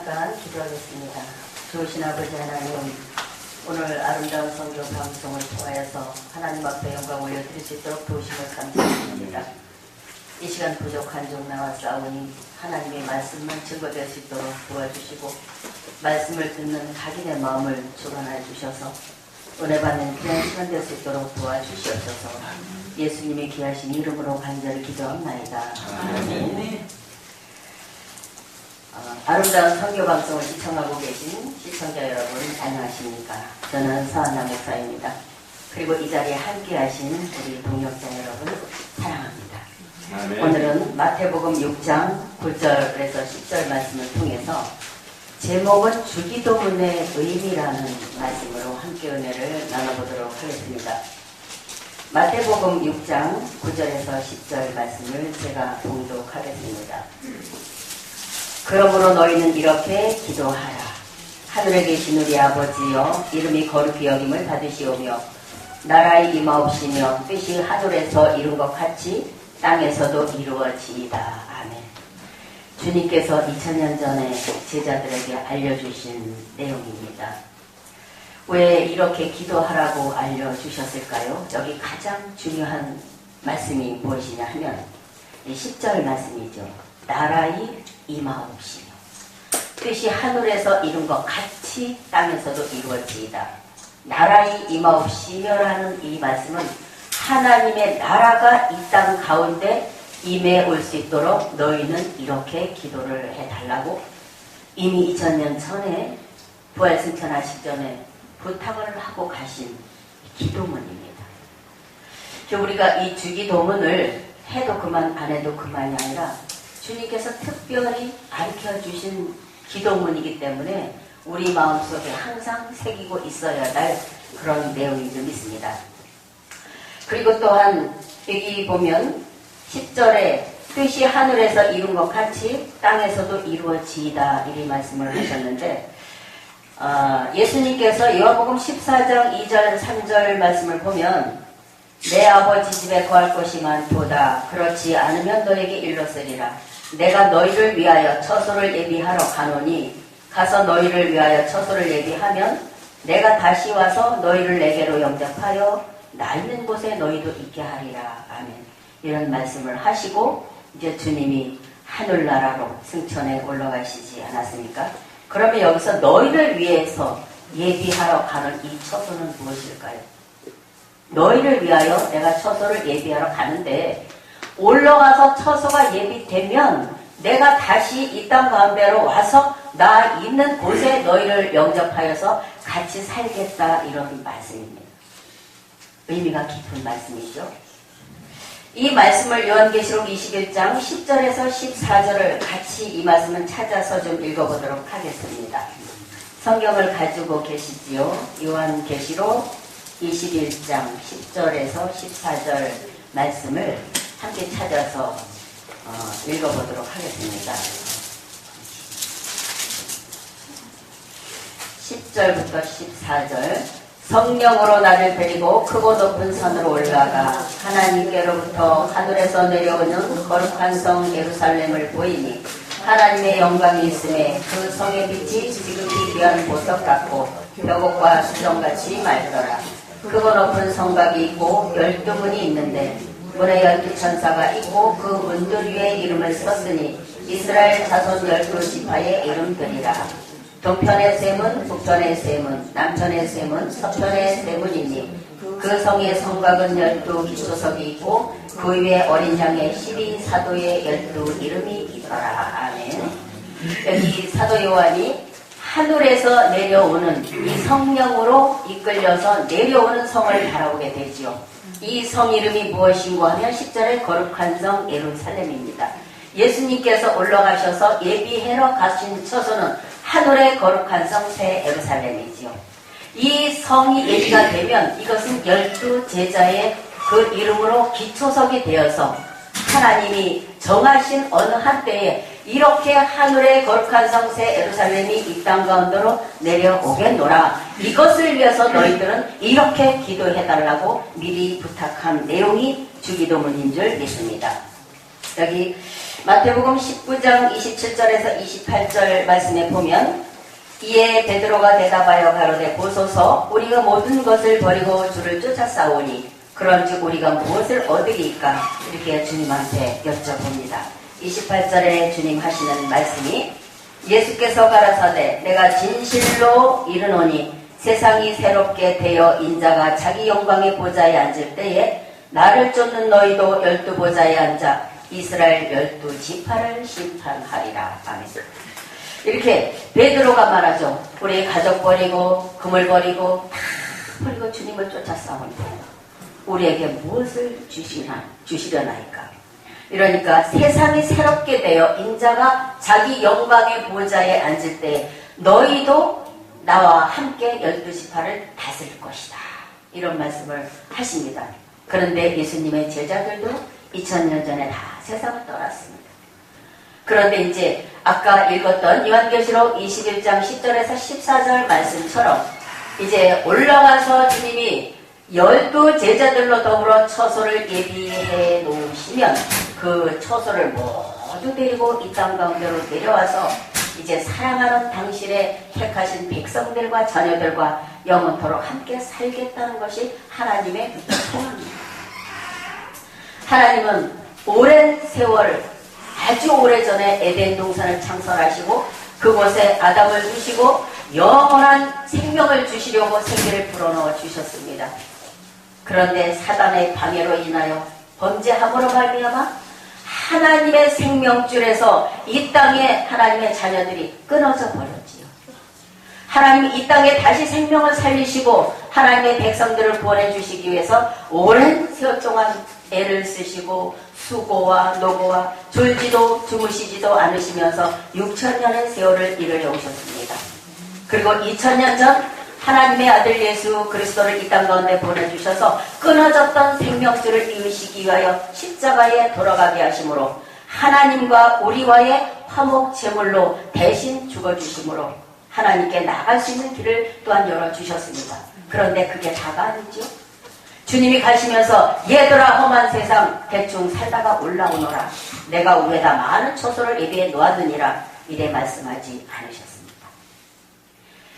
잠깐 기도하겠습니다. 좋으신 아버지 하나님, 오늘 아름다운 성경 방송을 통하여서 하나님 앞에 영광 올려드릴 수 있도록 도우심을 감사드립니다. 이 시간 부족한 종 나왔사오니 하나님의 말씀만 증거될 수 있도록 도와주시고 말씀을 듣는 각인의 마음을 주관하여 주셔서 은혜 받는 귀한 시간 될 수 있도록 도와주시옵소서. 예수님의 귀하신 이름으로 간절히 기도합나이다. 아멘. 아름다운 성교 방송을 시청하고 계신 시청자 여러분 안녕하십니까? 저는 서한나 목사입니다. 그리고 이 자리에 함께하신 우리 동역자 여러분 사랑합니다. 아멘. 오늘은 마태복음 6장 9절에서 10절 말씀을 통해서 제목은 주기도문의 의미라는 말씀으로 함께 은혜를 나눠보도록 하겠습니다. 마태복음 6장 9절에서 10절 말씀을 제가 봉독하겠습니다. 그러므로 너희는 이렇게 기도하라. 하늘에 계신 우리 아버지여, 이름이 거룩히 여김을 받으시오며 나라의 임하옵시며 뜻이 하늘에서 이룬 것 같이 땅에서도 이루어지이다. 아멘. 주님께서 2000년 전에 제자들에게 알려주신 내용입니다. 왜 이렇게 기도하라고 알려주셨을까요? 여기 가장 중요한 말씀이 무엇이냐 하면 10절 말씀이죠. 나라의 임하옵시며 뜻이 하늘에서 이룬 것 같이 땅에서도 이루어지이다. 나라의 임하옵시며라는 이 말씀은 하나님의 나라가 이 땅 가운데 임해 올 수 있도록 너희는 이렇게 기도를 해달라고 이미 2000년 전에 부활승천하시기 전에 부탁을 하고 가신 기도문입니다. 우리가 이 주기도문을 해도 그만 안 해도 그만이 아니라 주님께서 특별히 가르쳐주신 기도문이기 때문에 우리 마음속에 항상 새기고 있어야 할 그런 내용이 좀 있습니다. 그리고 또한 여기 보면 10절에 뜻이 하늘에서 이룬 것 같이 땅에서도 이루어지이다 이리 말씀을 하셨는데 예수님께서 요한복음 14장 2절 3절 말씀을 보면 내 아버지 집에 거할 곳이 많도다. 그렇지 않으면 너에게 일렀으리라. 내가 너희를 위하여 처소를 예비하러 가노니 가서 너희를 위하여 처소를 예비하면 내가 다시 와서 너희를 내게로 영접하여 나 있는 곳에 너희도 있게 하리라. 아멘. 이런 말씀을 하시고 이제 주님이 하늘나라로 승천에 올라가시지 않았습니까? 그러면 여기서 너희를 위해서 예비하러 가는 이 처소는 무엇일까요? 너희를 위하여 내가 처소를 예비하러 가는데 올라가서 처소가 예비되면 내가 다시 이 땅 가운데로 와서 나 있는 곳에 너희를 영접하여서 같이 살겠다 이런 말씀입니다. 의미가 깊은 말씀이죠. 이 말씀을 요한계시록 21장 10절에서 14절을 같이 이 말씀을 찾아서 좀 읽어보도록 하겠습니다. 성경을 가지고 계시지요. 요한계시록 21장 10절에서 14절 말씀을 함께 찾아서 읽어보도록 하겠습니다. 10절부터 14절 성령으로 나를 데리고 크고 높은 산으로 올라가 하나님께로부터 하늘에서 내려오는 거룩한 성 예루살렘을 보이니 하나님의 영광이 있음에 그 성의 빛이 지극히 귀한 보석 같고 벽옥과 수정같이 맑더라. 크고 높은 성곽이 있고 12문이 있는데 문에 12천사가 있고 그 문들 위에 이름을 썼으니 이스라엘 자손 12지파의 이름들이라. 동편의 셈은 북편의 셈은 남편의 셈은 서편의 셈은이니 그 성의 성곽은 12기초석이 있고 그 위에 어린 양의 12사도의 12 이름이 있더라. 아멘. 여기 사도 요한이 하늘에서 내려오는 이 성령으로 이끌려서 내려오는 성을 바라보게 되지요. 이 성 이름이 무엇인고 하면 10절에 거룩한 성 예루살렘입니다. 예수님께서 올라가셔서 예비하러 가신 처소는 하늘의 거룩한 성 새 예루살렘이지요. 이 성이 예비가 되면 이것은 12제자의 그 이름으로 기초석이 되어서 하나님이 정하신 어느 한때에 이렇게 하늘의 거룩한 성 새 예루살렘이 이 땅 가운데로 내려오겠노라. 이것을 위해서 너희들은 이렇게 기도해달라고 미리 부탁한 내용이 주기도문인 줄 믿습니다. 여기 마태복음 19장 27절에서 28절 말씀에 보면 이에 베드로가 대답하여 가로되 보소서 우리가 모든 것을 버리고 주를 쫓아 싸우니 그런즉 우리가 무엇을 얻으리까 이렇게 주님한테 여쭤봅니다. 28절에 주님 하시는 말씀이 예수께서 가라사대 내가 진실로 이르노니 세상이 새롭게 되어 인자가 자기 영광의 보좌에 앉을 때에 나를 쫓는 너희도 12보좌에 앉아 이스라엘 12지파를 심판하리라. 아멘. 이렇게 베드로가 말하죠. 우리 가족 버리고 금을 버리고 다 버리고 주님을 쫓아 싸우니 우리에게 무엇을 주시려나이까. 이러니까 세상이 새롭게 되어 인자가 자기 영광의 보좌에 앉을 때 너희도 나와 함께 12지파를 다스릴 것이다. 이런 말씀을 하십니다. 그런데 예수님의 제자들도 2000년 전에 다 세상을 떠났습니다. 그런데 이제 아까 읽었던 요한계시록 21장 10절에서 14절 말씀처럼 이제 올라가서 주님이 12제자들로 더불어 처소를 예비해 놓으시면 그 처소를 모두 데리고 이 땅 가운데로 내려와서 이제 사랑하는 당신의 택하신 백성들과 자녀들과 영원토록 함께 살겠다는 것이 하나님의 소원입니다. 하나님은 오랜 세월 아주 오래전에 에덴 동산을 창설하시고 그곳에 아담을 두시고 영원한 생명을 주시려고 생기를 불어넣어 주셨습니다. 그런데 사단의 방해로 인하여 범죄함으로 말미암아 하나님의 생명줄에서 이 땅에 하나님의 자녀들이 끊어져 버렸지요. 하나님이 이 땅에 다시 생명을 살리시고 하나님의 백성들을 구원해 주시기 위해서 오랜 세월 동안 애를 쓰시고 수고와 노고와 졸지도 주무시지도 않으시면서 6000년의 세월을 이르려 오셨습니다. 그리고 2000년 전 하나님의 아들 예수 그리스도를 이 땅 가운데 보내주셔서 끊어졌던 생명줄을 이으시기 위하여 십자가에 돌아가게 하심으로 하나님과 우리와의 화목 제물로 대신 죽어주심으로 하나님께 나갈 수 있는 길을 또한 열어주셨습니다. 그런데 그게 다가 아니죠. 주님이 가시면서 얘들아 험한 세상 대충 살다가 올라오너라. 내가 위에다 많은 처소를 예비해 놓았느니라. 이래 말씀하지 않으셨습니다.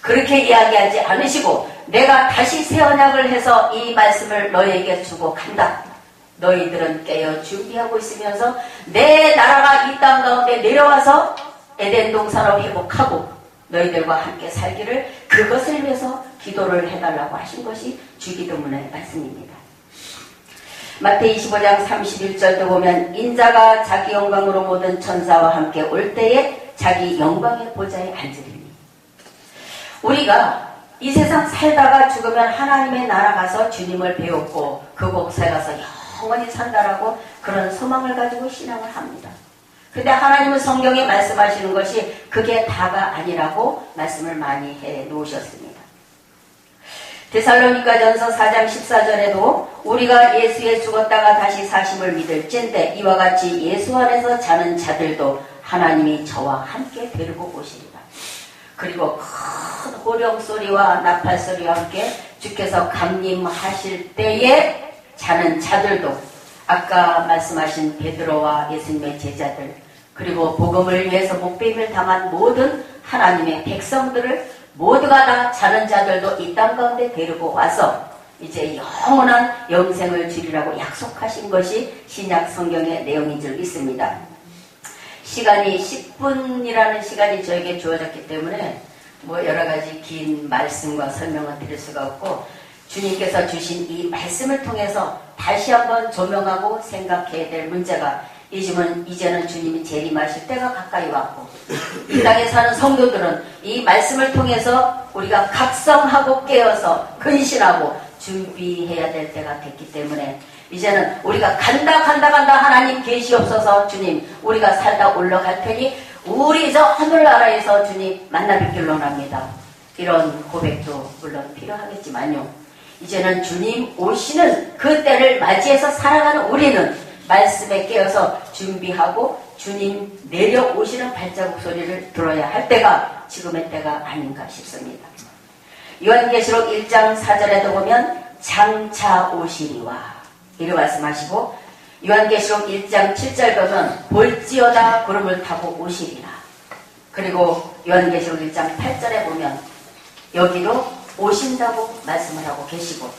그렇게 이야기하지 않으시고 내가 다시 새 언약을 해서 이 말씀을 너희에게 주고 간다. 너희들은 깨어 준비하고 있으면서 내 나라가 이 땅 가운데 내려와서 에덴 동산을 회복하고 너희들과 함께 살기를 그것을 위해서 기도를 해달라고 하신 것이 주기도문의 말씀입니다. 마태 25장 31절도 보면 인자가 자기 영광으로 모든 천사와 함께 올 때에 자기 영광의 보좌에 앉으리니 우리가 이 세상 살다가 죽으면 하나님의 나라 가서 주님을 배웠고 그곳에 가서 영원히 산다라고 그런 소망을 가지고 신앙을 합니다. 근데 하나님은 성경에 말씀하시는 것이 그게 다가 아니라고 말씀을 많이 해 놓으셨습니다. 데살로니가전서 4장 14절에도 우리가 예수에 죽었다가 다시 사심을 믿을진데 이와 같이 예수 안에서 자는 자들도 하나님이 저와 함께 데리고 오시리라. 그리고 큰 호령소리와 나팔소리와 함께 주께서 강림하실 때에 자는 자들도 아까 말씀하신 베드로와 예수님의 제자들 그리고 복음을 위해서 목배임을 당한 모든 하나님의 백성들을 모두가 다 자는 자들도 이 땅 가운데 데리고 와서 이제 영원한 영생을 주리라고 약속하신 것이 신약 성경의 내용인 줄 믿습니다. 시간이 10분이라는 시간이 저에게 주어졌기 때문에 뭐 여러 가지 긴 말씀과 설명을 드릴 수가 없고 주님께서 주신 이 말씀을 통해서 다시 한번 조명하고 생각해야 될 문제가 이제는 주님이 재림하실 때가 가까이 왔고 이 땅에 사는 성도들은 이 말씀을 통해서 우리가 각성하고 깨어서 근신하고 준비해야 될 때가 됐기 때문에 이제는 우리가 간다 하나님 계시옵소서 주님 우리가 살다 올라갈 테니 우리 저 하늘나라에서 주님 만나 뵙길 원합니다. 이런 고백도 물론 필요하겠지만요. 이제는 주님 오시는 그 때를 맞이해서 살아가는 우리는 말씀에 깨어서 준비하고 주님 내려오시는 발자국 소리를 들어야 할 때가 지금의 때가 아닌가 싶습니다. 요한계시록 1장 4절에도 보면 장차 오시리와 이렇게 말씀하시고 요한계시록 1장 7절 보면 볼지어다 구름을 타고 오시리라. 그리고 요한계시록 1장 8절에 보면 여기로 오신다고 말씀을 하고 계시고,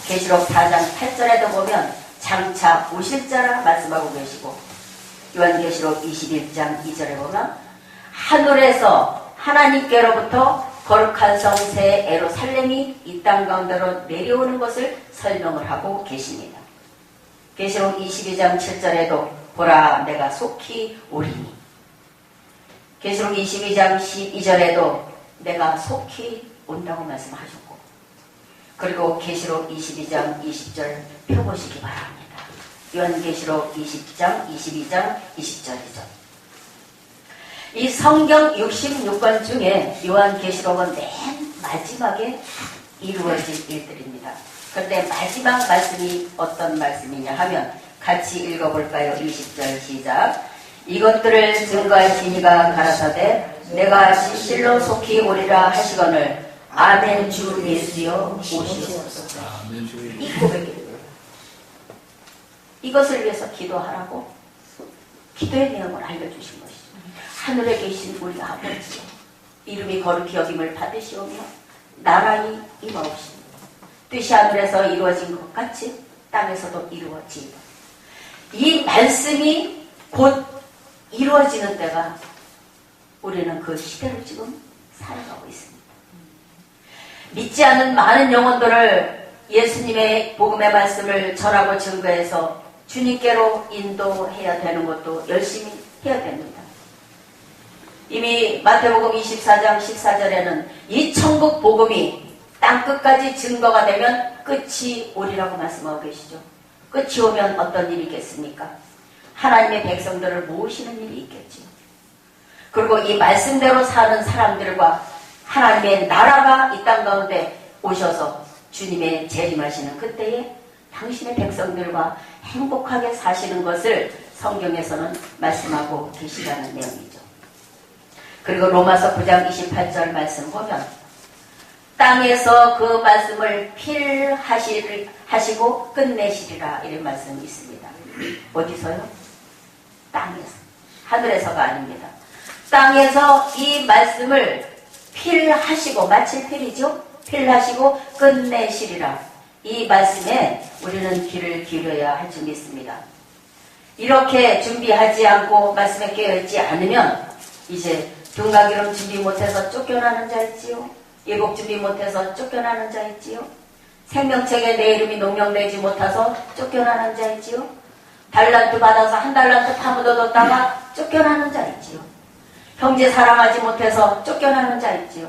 계시록 4장 8절에도 보면 장차 오실 자라 말씀하고 계시고, 요한계시록 21장 2절에 보면 하늘에서 하나님께로부터 거룩한 성 새 예루살렘이 이 땅 가운데로 내려오는 것을 설명을 하고 계십니다. 계시록 22장 7절에도 보라 내가 속히 오리니, 계시록 22장 12절에도 내가 속히 온다고 말씀하셨고, 그리고 계시록 22장 20절 펴보시기 바랍니다. 요한계시록 20장 22장 20절이죠. 이 성경 66권 중에 요한계시록은 맨 마지막에 이루어질 일들입니다. 그런데 마지막 말씀이 어떤 말씀이냐 하면 같이 읽어볼까요? 20절 시작. 이것들을 증거하시니가 가라사대 내가 진실로 속히 오리라 하시거늘 아멘 주 예수여 오시옵소서. 이 고백입니다. 이것을 위해서 기도하라고 기도의 내용을 알려주신 것이죠. 하늘에 계신 우리 아버지 이름이 거룩히 여김을 받으시오며 나라의 임하옵시며 뜻이 하늘에서 이루어진 것 같이 땅에서도 이루어지고, 이 말씀이 곧 이루어지는 때가 우리는 그 시대를 지금 살아가고 있습니다. 믿지 않는 많은 영혼들을 예수님의 복음의 말씀을 전하고 증거해서 주님께로 인도해야 되는 것도 열심히 해야 됩니다. 이미 마태복음 24장 14절에는 이 천국 복음이 땅끝까지 증거가 되면 끝이 오리라고 말씀하고 계시죠. 끝이 오면 어떤 일이 있겠습니까? 하나님의 백성들을 모으시는 일이 있겠죠. 그리고 이 말씀대로 사는 사람들과 하나님의 나라가 이 땅 가운데 오셔서 주님의 재림하시는 그때에 당신의 백성들과 행복하게 사시는 것을 성경에서는 말씀하고 계시다는 내용이죠. 그리고 로마서 9장 28절 말씀 보면 땅에서 그 말씀을 필하시고 끝내시리라 이런 말씀이 있습니다. 어디서요? 땅에서. 하늘에서가 아닙니다. 땅에서 이 말씀을 필하시고, 마칠 필이죠? 필하시고 끝내시리라. 이 말씀에 우리는 귀를 기울여야 할 줄 믿습니다. 이렇게 준비하지 않고 말씀에 깨어있지 않으면 이제 등가기름 준비 못해서 쫓겨나는 자 있지요. 예복 준비 못해서 쫓겨나는 자 있지요. 생명책에 내 이름이 농명되지 못해서 쫓겨나는 자 있지요. 달란트 받아서 한 달란트 파묻어뒀다가 쫓겨나는 자 있지요. 형제 사랑하지 못해서 쫓겨나는 자 있지요.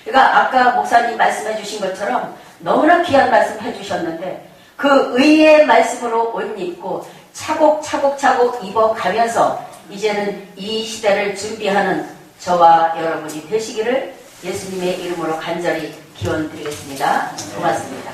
그러니까 아까 목사님 말씀해 주신 것처럼 너무나 귀한 말씀 해주셨는데 그 의의 말씀으로 옷 입고 차곡차곡 입어가면서 이제는 이 시대를 준비하는 저와 여러분이 되시기를 예수님의 이름으로 간절히 기원드리겠습니다. 고맙습니다.